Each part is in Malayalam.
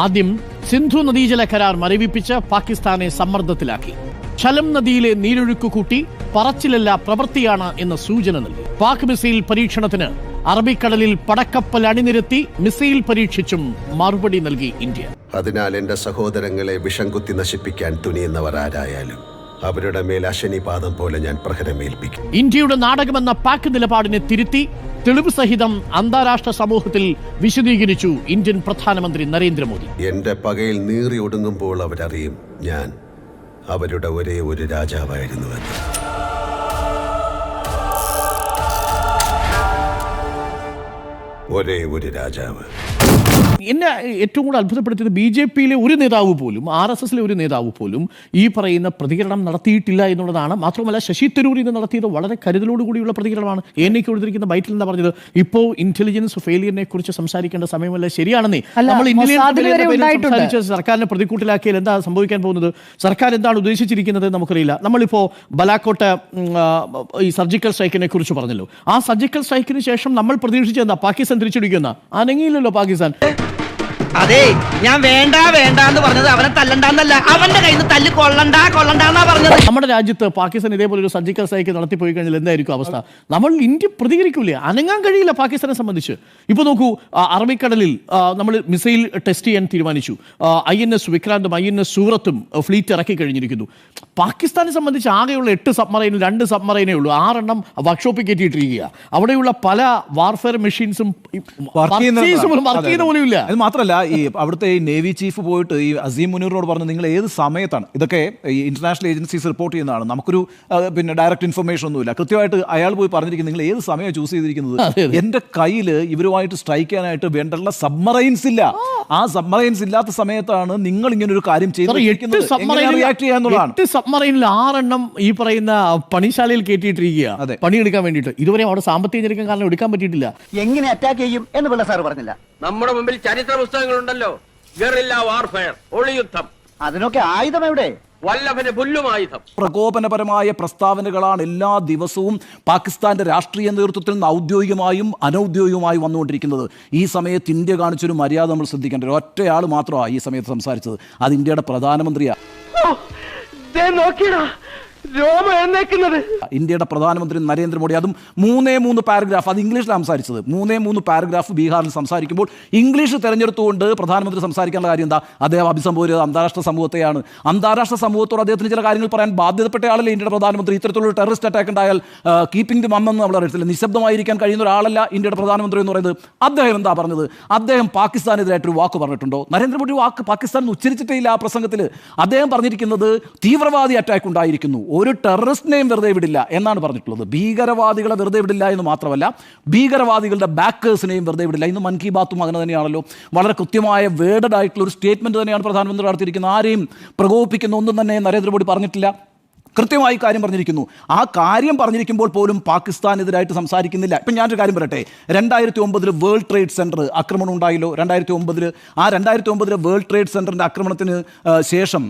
ആദ്യം സിന്ധു നദീജല കരാർ മരവിപ്പിച്ച് പാകിസ്ഥാനെ സമ്മർദ്ദത്തിലാക്കി. ഝലം നദിയിലെ നീരൊഴുക്ക് കൂട്ടി പറച്ചിലല്ല പ്രവൃത്തിയാണ് എന്ന സൂചന നൽകി. പാക് മിസൈൽ പരീക്ഷണത്തിന് അറബിക്കടലിൽ പടക്കപ്പൽ അണിനിരത്തി മിസൈൽ പരീക്ഷിച്ചും മറുപടി നൽകി ഇന്ത്യ. അതിനാൽ എന്റെ സഹോദരങ്ങളെ വിഷം കുത്തി നശിപ്പിക്കാൻ തുനിയുന്നവർ ആരായാലും അവരുടെ മേൽ അശനിപാതം പോലെ ഞാൻ പ്രഹരമേൽപ്പിക്കും. ഇന്ത്യയുടെ നാടകമെന്ന പാക് നിലപാടിനെ തിരുത്തി തെളിവ് സഹിതം അന്താരാഷ്ട്ര സമൂഹത്തിൽ വിശദീകരിച്ചു ഇന്ത്യൻ പ്രധാനമന്ത്രി നരേന്ദ്രമോദി. എന്റെ പകയിൽ നീറി ഒടുങ്ങുമ്പോൾ അവരറിയും ഞാൻ അവരുടെ ഒരേ ഒരു രാജാവായിരുന്നുവെന്ന്. ഒരേ ഒരു രാജാവ്. എന്നെ ഏറ്റവും കൂടുതൽ അത്ഭുതപ്പെടുത്തിയത് BJP-യിലെ ഒരു നേതാവ് പോലും RSS-ലെ ഒരു നേതാവ് പോലും ഈ പറയുന്ന പ്രതികരണം നടത്തിയിട്ടില്ല എന്നുള്ളതാണ്. മാത്രമല്ല ശശി തരൂർ ഇത് നടത്തിയത് വളരെ കരുതലോടുകൂടിയുള്ള പ്രതികരണമാണ്. എനിക്ക് കൊടുത്തിരിക്കുന്ന ബൈറ്റിൽ എന്താ പറഞ്ഞത്, ഇപ്പോൾ ഇന്റലിജൻസ് ഫെയിലിയറിനെ കുറിച്ച് സംസാരിക്കേണ്ട സമയമല്ല, ശരിയാണെന്നേ. നമ്മൾ ഇന്റലിജൻസ് സർക്കാരിനെ പ്രതിക്കൂട്ടിലാക്കിയാൽ എന്താ സംഭവിക്കാൻ പോകുന്നത്, സർക്കാർ എന്താണ് ഉദ്ദേശിച്ചിരിക്കുന്നത് നമുക്കറിയില്ല. നമ്മളിപ്പോ ബലാക്കോട്ട് ഈ സർജിക്കൽ സ്ട്രൈക്കിനെ കുറിച്ച് പറഞ്ഞല്ലോ. ആ സർജിക്കൽ സ്ട്രൈക്കിന് ശേഷം നമ്മൾ പ്രതീക്ഷിച്ചെന്താ പാകിസ്ഥാൻ തിരിച്ചടിക്കുന്ന, അനങ്ങിയില്ലല്ലോ പാകിസ്ഥാൻ. അതെ, ഞാൻ വേണ്ട എന്ന് പറഞ്ഞത് അവനെ തല്ലണ്ടെന്നല്ല, അവന്റെ കയ്യിൽ നിന്ന് തല്ല് കൊള്ളണ്ടെന്നാ പറഞ്ഞത്. നമ്മുടെ രാജ്യത്ത് പാകിസ്ഥാൻ ഇതേപോലെ ഒരു സർജിക്കൽ സ്ട്രൈക്ക് നടത്തിപ്പോയി കഴിഞ്ഞാൽ എന്തായിരിക്കും അവസ്ഥ? നമ്മൾ ഇന്ത്യ പ്രതികരിക്കില്ല, അനങ്ങാൻ കഴിയില്ല പാകിസ്ഥാനെ സംബന്ധിച്ച്. ഇപ്പൊ നോക്കൂ, അറബിക്കടലിൽ നമ്മൾ മിസൈൽ ടെസ്റ്റ് ചെയ്യാൻ തീരുമാനിച്ചു. INS വിക്രാന്തും INS സൂറത്തും ഫ്ലീറ്റ് ഇറക്കി കഴിഞ്ഞിരിക്കുന്നു. പാകിസ്ഥാനെ സംബന്ധിച്ച് ആകെയുള്ള 8 സബ്മറൈനിൽ 2 സബ്മറൈനേ ഉള്ളൂ, 6 എണ്ണം വർക്ക്ഷോപ്പിൽ കയറ്റിയിട്ടിരിക്കുക. അവിടെയുള്ള പല വാർഫെയർ മെഷീൻസും വർക്ക് ചെയ്യുന്ന പോലും ഇല്ല. അത് മാത്രമല്ല, ഈ അവിടുത്തെ ഈ നേവി ചീഫ് പോയിട്ട് ഈ അസീം മുനീറിനോട് പറഞ്ഞു, നിങ്ങൾ ഏത് സമയത്താണ് ഇതൊക്കെ ഈ ഇന്റർനാഷണൽ ഏജൻസീസ് റിപ്പോർട്ട് ചെയ്യുന്നതാണ്, നമുക്കൊരു ഡയറക്റ്റ് ഇൻഫർമേഷൻ ഒന്നുമില്ല. കൃത്യമായിട്ട് അയാൾ പോയി പറഞ്ഞിരിക്കുന്നത്, നിങ്ങൾ ഏത് സമയം ചൂസ് ചെയ്തിരിക്കുന്നത്, എന്റെ കയ്യിൽ ഇവരുമായിട്ട് സ്ട്രൈക്ക് ചെയ്യാനായിട്ട് വേണ്ടുള്ള സബ്മറൈൻസ് ഇല്ല. ആ സബ്മറൈൻസ് ഇല്ലാത്ത സമയത്താണ് നിങ്ങൾ ഇങ്ങനെ ഒരു കാര്യം ചെയ്തിരിക്കുന്നത്. 8 സബ്മറൈനിൽ 6 എണ്ണം ഈ പറയുന്ന പണിശാലയിൽ കയറ്റിയിട്ടിരിക്കുക പണിയെടുക്കാൻ വേണ്ടിയിട്ട്. ഇതുവരെ അവിടെ സാമ്പത്തിക ഞെരുക്കം കാരണം എടുക്കാൻ പറ്റിയിട്ടില്ല. എങ്ങനെ അറ്റാക്ക് ചെയ്യും എന്ന് പിള്ള സാർ പറഞ്ഞില്ല. നമ്മുടെ മുമ്പിൽ ചരിത്ര പുസ്തകങ്ങളുണ്ടല്ലോ, ഗറില്ല വാർഫെയർ, ഒളിയുദ്ധം. അതിനൊക്കെ ആയുധം എവിടെ? വല്ലഭന് പുല്ലുമായുധം. പ്രകോപനപരമായ പ്രസ്താവനകളാണ് എല്ലാ ദിവസവും പാകിസ്ഥാന്റെ രാഷ്ട്രീയ നേതൃത്വത്തിൽ നിന്ന് ഔദ്യോഗികമായും അനൌദ്യോഗികമായും വന്നുകൊണ്ടിരിക്കുന്നത്. ഈ സമയത്ത് ഇന്ത്യ കാണിച്ചൊരു മര്യാദ നമ്മൾ ശ്രദ്ധിക്കേണ്ടത്. ഒറ്റയാൾ മാത്രമാണ് ഈ സമയത്ത് സംസാരിച്ചത്, അത് ഇന്ത്യയുടെ പ്രധാനമന്ത്രിയാണ്. ഇന്ത്യയുടെ പ്രധാനമന്ത്രി നരേന്ദ്രമോദി, അതും 3 പാരഗ്രാഫ്, അത് ഇംഗ്ലീഷിലാണ് സംസാരിച്ചത്. 3 പാരഗ്രാഫ് ബീഹാറിൽ സംസാരിക്കുമ്പോൾ ഇംഗ്ലീഷ് തെരഞ്ഞെടുത്തുകൊണ്ട് പ്രധാനമന്ത്രി സംസാരിക്കേണ്ട കാര്യം എന്താ? അദ്ദേഹം അഭിസംബോധന ചെയ്തത് അന്താരാഷ്ട്ര സമൂഹത്തെയാണ്. അന്താരാഷ്ട്ര സമൂഹത്തോട് അദ്ദേഹത്തിന് ചില കാര്യങ്ങൾ പറയാൻ ബാധ്യതപ്പെട്ട ആളല്ലേ ഇന്ത്യയുടെ പ്രധാനമന്ത്രി. ഇത്തരത്തിലുള്ള ടെററിസ്റ്റ് അറ്റാക്ക് ഉണ്ടായാൽ കീപ്പിംഗ് ദി മം എന്ന് നമ്മൾ അറിയത്തില്ല, നിശബ്ദമായിരിക്കാൻ കഴിയുന്ന ഒരാളല്ല ഇന്ത്യയുടെ പ്രധാനമന്ത്രി എന്ന് പറയുന്നത്. അദ്ദേഹം എന്താ പറഞ്ഞത്? അദ്ദേഹം പാകിസ്ഥാനെതിരായിട്ടൊരു വാക്ക് പറഞ്ഞിട്ടുണ്ടോ? നരേന്ദ്രമോദി വാക്ക് പാകിസ്ഥാൻ ഉച്ചരിച്ചിട്ടേ ഇല്ല ആ പ്രസംഗത്തിൽ. അദ്ദേഹം പറഞ്ഞിരിക്കുന്നത് തീവ്രവാദി അറ്റാക്ക് ഉണ്ടായിരിക്കുന്നു, ഒരു ടെററിസ്റ്റിനെയും വെറുതെ വിടില്ല എന്നാണ് പറഞ്ഞിട്ടുള്ളത്. ഭീകരവാദികളെ വെറുതെ വിടില്ല എന്ന് മാത്രമല്ല, ഭീകരവാദികളുടെ ബാക്കേഴ്സിനെയും വെറുതെ വിടില്ല. ഇന്ന് മൻ കി ബാത്തും അങ്ങനെ തന്നെയാണല്ലോ. വളരെ കൃത്യമായ വേർഡഡ് ആയിട്ടുള്ള ഒരു സ്റ്റേറ്റ്മെന്റ് തന്നെയാണ് പ്രധാനമന്ത്രി നടത്തിയിരിക്കുന്നത്. ആരെയും പ്രകോപിപ്പിക്കുന്ന ഒന്നും തന്നെ നരേന്ദ്രമോദി പറഞ്ഞിട്ടില്ല. കൃത്യമായി കാര്യം പറഞ്ഞിരിക്കുന്നു. ആ കാര്യം പറഞ്ഞിരിക്കുമ്പോൾ പോലും പാകിസ്ഥാനെതിരായിട്ട് സംസാരിക്കുന്നില്ല. ഇപ്പം ഞാനൊരു കാര്യം പറയട്ടെ, 2009 വേൾഡ് ട്രേഡ് സെൻറ്റർ ആക്രമണം ഉണ്ടായല്ലോ. 2009 വേൾഡ് ട്രേഡ് സെൻറ്ററിൻ്റെ ആക്രമണത്തിന് ശേഷം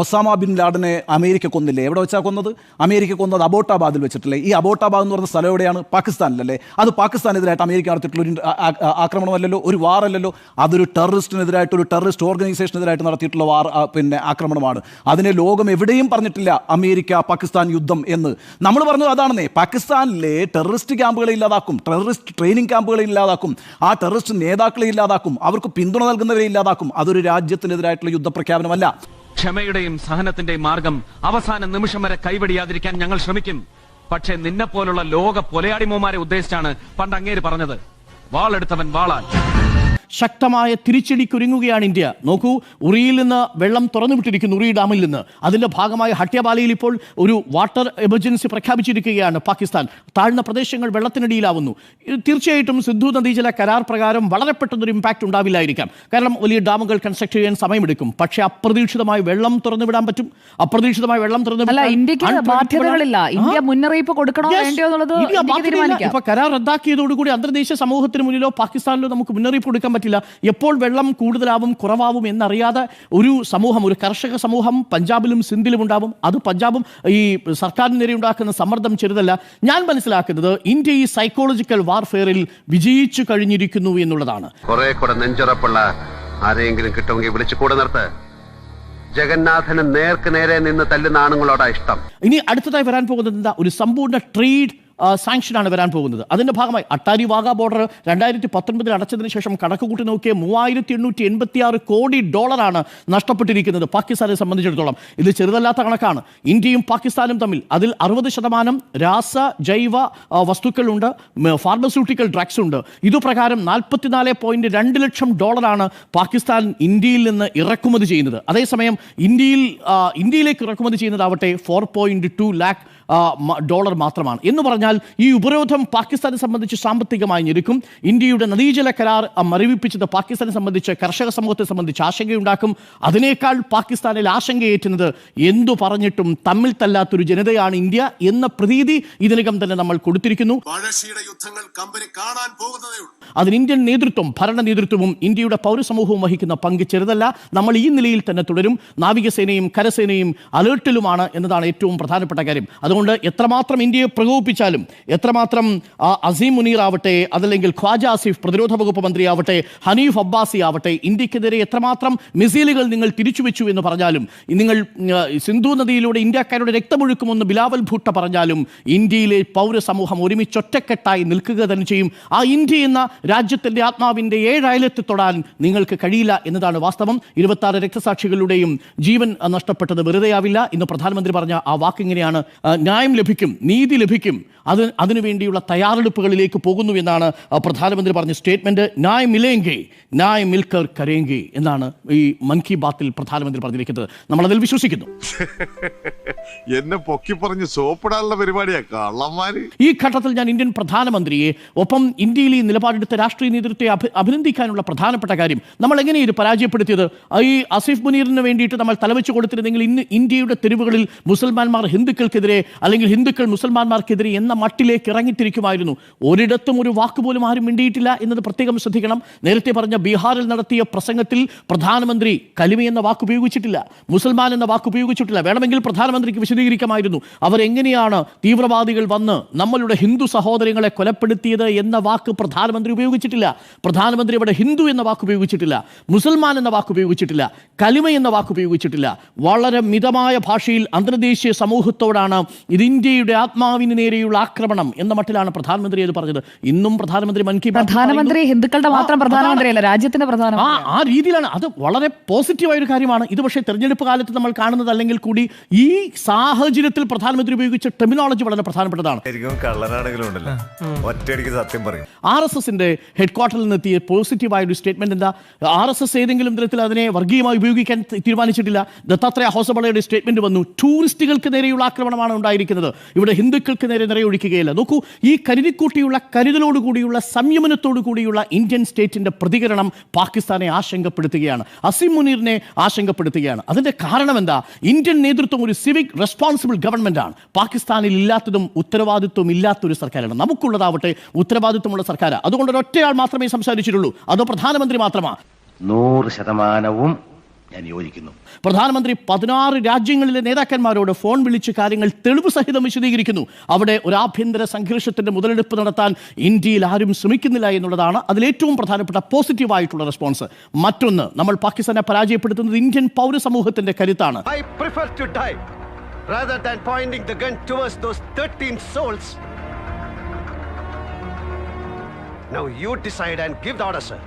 ഒസാമ ബിൻ ലാഡനെ അമേരിക്ക കൊന്നില്ലേ? എവിടെ വെച്ചാൽ കൊന്നത്? അമേരിക്ക കൊന്നത് അബോട്ടാബാദിൽ വെച്ചിട്ടില്ലേ? ഈ അബോട്ടാബാദ് എന്ന് പറഞ്ഞ സ്ഥലം എവിടെയാണ്? പാകിസ്ഥാനിലല്ലേ? അത് പാകിസ്ഥാനെതിരായിട്ട് അമേരിക്ക നടത്തിയിട്ടുള്ള ഒരു ആക്രമണമല്ലല്ലോ, ഒരു വാറല്ലല്ലോ. അതൊരു ടെററിസ്റ്റിനെതിരായിട്ട്, ഒരു ടെററിസ്റ്റ് ഓർഗനൈസേഷനെതിരായിട്ട് നടത്തിയിട്ടുള്ള ആക്രമണമാണ്. അതിനെ ലോകം എവിടെയും പറഞ്ഞിട്ടില്ല അമേരിക്ക പാകിസ്ഥാൻ യുദ്ധം എന്ന്. നമ്മൾ പറഞ്ഞത് അതാണെന്നേ, പാകിസ്ഥാനിലെ ടെററിസ്റ്റ് ക്യാമ്പുകളെ ഇല്ലാതാക്കും, ടെററിസ്റ്റ് ട്രെയിനിങ് ക്യാമ്പുകളെ ഇല്ലാതാക്കും, ആ ടെററിസ്റ്റ് നേതാക്കളെ ഇല്ലാതാക്കും, അവർക്ക് പിന്തുണ നൽകുന്നവരെ ഇല്ലാതാക്കും. അതൊരു രാജ്യത്തിനെതിരായിട്ടുള്ള യുദ്ധപ്രഖ്യാപനമല്ല. ക്ഷമയുടെയും സഹനത്തിന്റെയും മാർഗം അവസാന നിമിഷം വരെ കൈവടിയാതിരിക്കാൻ ഞങ്ങൾ ശ്രമിക്കും. പക്ഷേ നിന്നെപ്പോലുള്ള ലോക പൊലയാടിമോമാരെ ഉദ്ദേശിച്ചാണ് പണ്ട് അങ്ങേര് പറഞ്ഞത്, വാളെടുത്തവൻ വാളാൻ. ശക്തമായ തിരിച്ചടിക്കൊരുങ്ങുകയാണ് ഇന്ത്യ. നോക്കൂ, ഉറിയിൽ നിന്ന് വെള്ളം തുറന്നുവിട്ടിരിക്കുന്നു, ഉറി ഡാമിൽ നിന്ന്. അതിന്റെ ഭാഗമായി ഹട്യാബാലയിൽ ഇപ്പോൾ ഒരു വാട്ടർ എമർജൻസി പ്രഖ്യാപിച്ചിരിക്കുകയാണ് പാകിസ്ഥാൻ. താഴ്ന്ന പ്രദേശങ്ങൾ വെള്ളത്തിനടിയിലാവുന്നു. തീർച്ചയായിട്ടും സിന്ധു നദീജല കരാർ പ്രകാരം വളരെ പെട്ടെന്നൊരു ഇമ്പാക്ട് ഉണ്ടാവില്ലായിരിക്കാം, കാരണം വലിയ ഡാമുകൾ കൺസ്ട്രക്ട് ചെയ്യാൻ സമയമെടുക്കും. പക്ഷേ അപ്രതീക്ഷിതമായി വെള്ളം തുറന്നുവിടാൻ പറ്റും. അപ്രതീക്ഷിതമായി വെള്ളം ഇപ്പൊ കരാർ റദ്ദാക്കിയതോടുകൂടി അന്തർദേശീയ സമൂഹത്തിന് മുന്നിലോ പാകിസ്ഥാനിലോ നമുക്ക് മുന്നറിയിപ്പ് കൊടുക്കാൻ പറ്റില്ല. എപ്പോൾ വെള്ളം കൂടുതലാവും കുറവാവും എന്നറിയാതെ ഒരു സമൂഹം, ഒരു കർഷക സമൂഹം പഞ്ചാബിലും സിന്ധിലും ഉണ്ടാവും. അത് പഞ്ചാബും ഈ സർക്കാരിന് നേരെ ഉണ്ടാക്കുന്ന സമ്മർദ്ദം ചെറുതല്ല. ഞാൻ മനസ്സിലാക്കുന്നത് ഇന്ത്യ ഈ സൈക്കോളജിക്കൽ വാർഫെയറിൽ വിജയിച്ചു കഴിഞ്ഞിരിക്കുന്നു എന്നുള്ളതാണ്. കുറെ കൂടെ നെഞ്ചുറപ്പുള്ള ആരെയെങ്കിലും കിട്ടുമെങ്കിൽ വിളിച്ചു കൂടെ നിർത്ത്. ജഗന്നാഥന് നേർക്ക് നേരെ നിന്ന് തല്ലുന്ന ആണുങ്ങളോടാ ഇഷ്ടം. ഇനി അടുത്തതായി വരാൻ പോകുന്നത് എന്താ? ഒരു സമ്പൂർണ്ണ ട്രേഡ് സാങ്ഷനാണ് വരാൻ പോകുന്നത്. അതിന്റെ ഭാഗമായി അട്ടാരി വാഗ ബോർഡർ 2019 അടച്ചതിന് ശേഷം കണക്ക് കൂട്ടി നോക്കിയ $3886 കോടി നഷ്ടപ്പെട്ടിരിക്കുന്നത് പാകിസ്ഥാനെ സംബന്ധിച്ചിടത്തോളം. ഇത് ചെറുതല്ലാത്ത കണക്കാണ്. ഇന്ത്യയും പാകിസ്ഥാനും തമ്മിൽ അതിൽ 60% രാസ ജൈവ വസ്തുക്കളുണ്ട്, ഫാർമസ്യൂട്ടിക്കൽ ഡ്രഗ്സ് ഉണ്ട്. ഇതുപ്രകാരം $44.2 ലക്ഷം പാകിസ്ഥാൻ ഇന്ത്യയിൽ നിന്ന് ഇറക്കുമതി ചെയ്യുന്നത്. അതേസമയം ഇന്ത്യയിലേക്ക് ഇറക്കുമതി ചെയ്യുന്നതാവട്ടെ $4.2 lakh മാത്രമാണ്. എന്ന് പറഞ്ഞാൽ ഈ ഉപരോധം പാകിസ്ഥാനെ സംബന്ധിച്ച് സാമ്പത്തികമായി ഞെരുക്കും. ഇന്ത്യയുടെ നദീജല കരാർ മരവിപ്പിച്ചത് പാകിസ്ഥാനെ സംബന്ധിച്ച്, കർഷക സമൂഹത്തെ സംബന്ധിച്ച് ആശങ്കയുണ്ടാക്കും. അതിനേക്കാൾ പാകിസ്ഥാനിൽ ആശങ്കയേറ്റുന്നത് എന്തു പറഞ്ഞിട്ടും തമ്മിൽ തല്ലാത്തൊരു ജനതയാണ് ഇന്ത്യ എന്ന പ്രതീതി ഇതിനകം തന്നെ നമ്മൾ കൊടുത്തിരിക്കുന്നു. അതിന് ഇന്ത്യൻ നേതൃത്വം, ഭരണ നേതൃത്വവും ഇന്ത്യയുടെ പൗരസമൂഹവും വഹിക്കുന്ന പങ്ക് ചെറുതല്ല. നമ്മൾ ഈ നിലയിൽ തന്നെ തുടരും. നാവികസേനയും കരസേനയും അലേർട്ടിലുമാണ് എന്നതാണ് ഏറ്റവും പ്രധാനപ്പെട്ട കാര്യം. അതുകൊണ്ട് എത്രമാത്രം ഇന്ത്യയെ പ്രകോപിപ്പിച്ചാലും, എത്രമാത്രം അസീം മുനീർ ആവട്ടെ, അതല്ലെങ്കിൽ ഖ്വാജ ആസിഫ് പ്രതിരോധ വകുപ്പ് മന്ത്രി ആവട്ടെ, ഹനീഫ് അബ്ബാസി ആവട്ടെ, ഇന്ത്യക്കെതിരെ എത്രമാത്രം മിസൈലുകൾ നിങ്ങൾ തിരിച്ചുവെച്ചു എന്ന് പറഞ്ഞാലും, നിങ്ങൾ സിന്ധു നദിയിലൂടെ ഇന്ത്യക്കാരുടെ രക്തമൊഴുക്കുമെന്ന് ബിലാവൽ ഭൂട്ട പറഞ്ഞാലും, ഇന്ത്യയിലെ പൗരസമൂഹം ഒരുമിച്ചൊറ്റക്കെട്ടായി നിൽക്കുക തന്നെ ചെയ്യും. ആ ഇന്ത്യ എന്ന രാജ്യത്തിന്റെ ആത്മാവിന്റെ 7 അയലത്ത് തൊടാൻ നിങ്ങൾക്ക് കഴിയില്ല എന്നതാണ് വാസ്തവം. 26 രക്തസാക്ഷികളുടെയും ജീവൻ നഷ്ടപ്പെട്ടത് വെറുതെയാവില്ല. ഇന്ന് പ്രധാനമന്ത്രി പറഞ്ഞ ആ വാക്കിങ്ങനെയാണ്: ന്യായം ലഭിക്കും, നീതി ലഭിക്കും, അതിനുവേണ്ടിയുള്ള തയ്യാറെടുപ്പുകളിലേക്ക് പോകുന്നു എന്നാണ് പ്രധാനമന്ത്രി പറഞ്ഞ സ്റ്റേറ്റ്മെന്റ്. ന്യായം മിലേങ്കെ ന്യായം മിൽക്കർ കരേങ്കെ എന്നാണ് ഈ മൻ കി ബാത്തിൽ പ്രധാനമന്ത്രി പറഞ്ഞിരിക്കുന്നത്. നമ്മൾ അതിൽ വിശ്വസിക്കുന്നു. എന്നെ പൊക്കി പറഞ്ഞ് സോപ്പിടാനുള്ള പരിപാടിയാ കള്ളന്മാര്. ഈ ഘട്ടത്തിൽ ഞാൻ ഇന്ത്യൻ പ്രധാനമന്ത്രിയെ, ഒപ്പം ഇന്ത്യയിൽ ഈ നിലപാടെടുത്ത രാഷ്ട്രീയ നേതൃത്വത്തെ അഭിനന്ദിക്കാനുള്ള പ്രധാനപ്പെട്ട കാര്യം, നമ്മൾ എങ്ങനെ ഇത് പരാജയപ്പെടുത്തിയത്? ഈ ആസിഫ് മുനീറിന് വേണ്ടിയിട്ട് നമ്മൾ തലവെച്ച് കൊടുത്തിരുന്നെങ്കിൽ ഇന്ന് ഇന്ത്യയുടെ തെരുവുകളിൽ മുസൽമാന്മാർ ഹിന്ദുക്കൾക്കെതിരെ, അല്ലെങ്കിൽ ഹിന്ദുക്കൾ മുസൽമാന്മാർക്കെതിരെ എന്ന മട്ടിലേക്ക് ഇറങ്ങിത്തിരിക്കുമായിരുന്നു. ഒരിടത്തും ഒരു വാക്ക് പോലും ആരും മിണ്ടിയിട്ടില്ല എന്നത് പ്രത്യേകം ശ്രദ്ധിക്കണം. നേരത്തെ പറഞ്ഞ ബീഹാറിൽ നടത്തിയ പ്രസംഗത്തിൽ പ്രധാനമന്ത്രി കലിമ എന്ന വാക്ക് ഉപയോഗിച്ചിട്ടില്ല, മുസൽമാൻ എന്ന വാക്ക് ഉപയോഗിച്ചിട്ടില്ല. വേണമെങ്കിൽ പ്രധാനമന്ത്രിക്ക് വിശദീകരിക്കാമായിരുന്നു അവരെങ്ങനെയാണ് തീവ്രവാദികൾ വന്ന് നമ്മളുടെ ഹിന്ദു സഹോദരങ്ങളെ കൊലപ്പെടുത്തിയത് എന്ന വാക്ക് പ്രധാനമന്ത്രി ഉപയോഗിച്ചിട്ടില്ല. പ്രധാനമന്ത്രി ഇവിടെ ഹിന്ദു എന്ന വാക്ക് ഉപയോഗിച്ചിട്ടില്ല, മുസൽമാൻ എന്ന വാക്ക് ഉപയോഗിച്ചിട്ടില്ല, കലിമ എന്ന വാക്ക് ഉപയോഗിച്ചിട്ടില്ല. വളരെ മിതമായ ഭാഷയിൽ അന്തർദേശീയ സമൂഹത്തോടാണ് ഇത് ഇന്ത്യയുടെ ആത്മാവിന് നേരെയുള്ള ആക്രമണം എന്ന മട്ടിലാണ് പ്രധാനമന്ത്രി അത് പറഞ്ഞത്. ഇന്നും പ്രധാനമന്ത്രി മൻ കി ബാത്ത് പ്രധാനമന്ത്രി ഹിന്ദുക്കളുടെ മാത്രം പ്രധാനമന്ത്രിയല്ല, രാജ്യത്തിന്റെ പ്രധാനമന്ത്രി. ആ രീതിയിലാണ്. അത് വളരെ പോസിറ്റീവായ ഒരു കാര്യമാണ്. ഇത് പക്ഷേ തെരഞ്ഞെടുപ്പ് കാലത്ത് നമ്മൾ കാണുന്നത് അല്ലെങ്കിൽ കൂടി ഈ സാഹചര്യത്തിൽ പ്രധാനമന്ത്രി ഉപയോഗിച്ച ടെർമിനോളജി വളരെ പ്രധാനപ്പെട്ടതാണ്. RSSന്റെ ഹെഡ്ക്വാർട്ടറിൽ നിന്നെത്തിയ പോസിറ്റീവായ ഒരു സ്റ്റേറ്റ്മെന്റ് എന്താ? RSS ഏതെങ്കിലും തരത്തിൽ അതിനെ വർഗീയമായി ഉപയോഗിക്കാൻ തീരുമാനിച്ചിട്ടില്ല. ദത്താത്രേയ ഹോസബളയുടെ സ്റ്റേറ്റ്മെന്റ് വന്നു: ടൂറിസ്റ്റുകൾക്ക് നേരെയുള്ള ആക്രമണമാണ് ഉണ്ടായിരിക്കുന്നത്, ഇവിടെ ഹിന്ദുക്കൾക്ക് നേരെ നിറയൊഴിക്കുകയില്ല. നോക്കൂ, ഈ കരുതിക്കൂട്ടിയുള്ള, കരുതലോടുകൂടിയുള്ള, സംയമനത്തോടു കൂടിയുള്ള ഇന്ത്യൻ സ്റ്റേറ്റിന്റെ പ്രതികരണം പാകിസ്ഥാനെ ആശങ്കപ്പെടുത്തുകയാണ്, അസീം മുനീറിനെ ആശങ്കപ്പെടുത്തുകയാണ്. അതിന്റെ കാരണം എന്താ? ഇന്ത്യൻ നേതൃത്വം ഒരു സിവിക് റെസ്പോൺസിബിൾ ഗവൺമെന്റ് ആണ്. പാകിസ്ഥാനിൽ ഇല്ലാത്തതും ഉത്തരവാദിത്വം ഇല്ലാത്തൊരു സർക്കാരാണ്. നമുക്കുള്ളതാവട്ടെ ഉത്തരവാദിത്വമുള്ള സർക്കാർ. അതുകൊണ്ട് ഒരൊറ്റയാൾ മാത്രമേ സംസാരിച്ചിട്ടുള്ളൂ, അതോ പ്രധാനമന്ത്രി മാത്രമാണ്? 100% ഞാൻ യോജിക്കുന്നു. പ്രധാനമന്ത്രി 16 രാജ്യങ്ങളിലെ നേതാക്കന്മാരോട് ഫോൺ വിളിച്ച് കാര്യങ്ങൾ തെളിവ് സഹിതം വിശദീകരിക്കുന്നു. അവിടെ ഒരു ആഭ്യന്തര സംഘർഷത്തിന്റെ മുതലെടുപ്പ് നടത്താൻ ഇന്ത്യയിൽ ആരും ശ്രമിക്കുന്നില്ല എന്നുള്ളതാണ് അതിലേറ്റവും പ്രധാനപ്പെട്ട പോസിറ്റീവായിട്ടുള്ള റെസ്പോൺസ്. മറ്റൊന്ന്, നമ്മൾ പാകിസ്ഥാനെ പരാജയപ്പെടുത്തുന്നത് Indian പൗരസമൂഹത്തിന്റെ കരുത്താണ്. I prefer to die rather than pointing the gun towards those 13 souls. Now you decide and give the order, sir.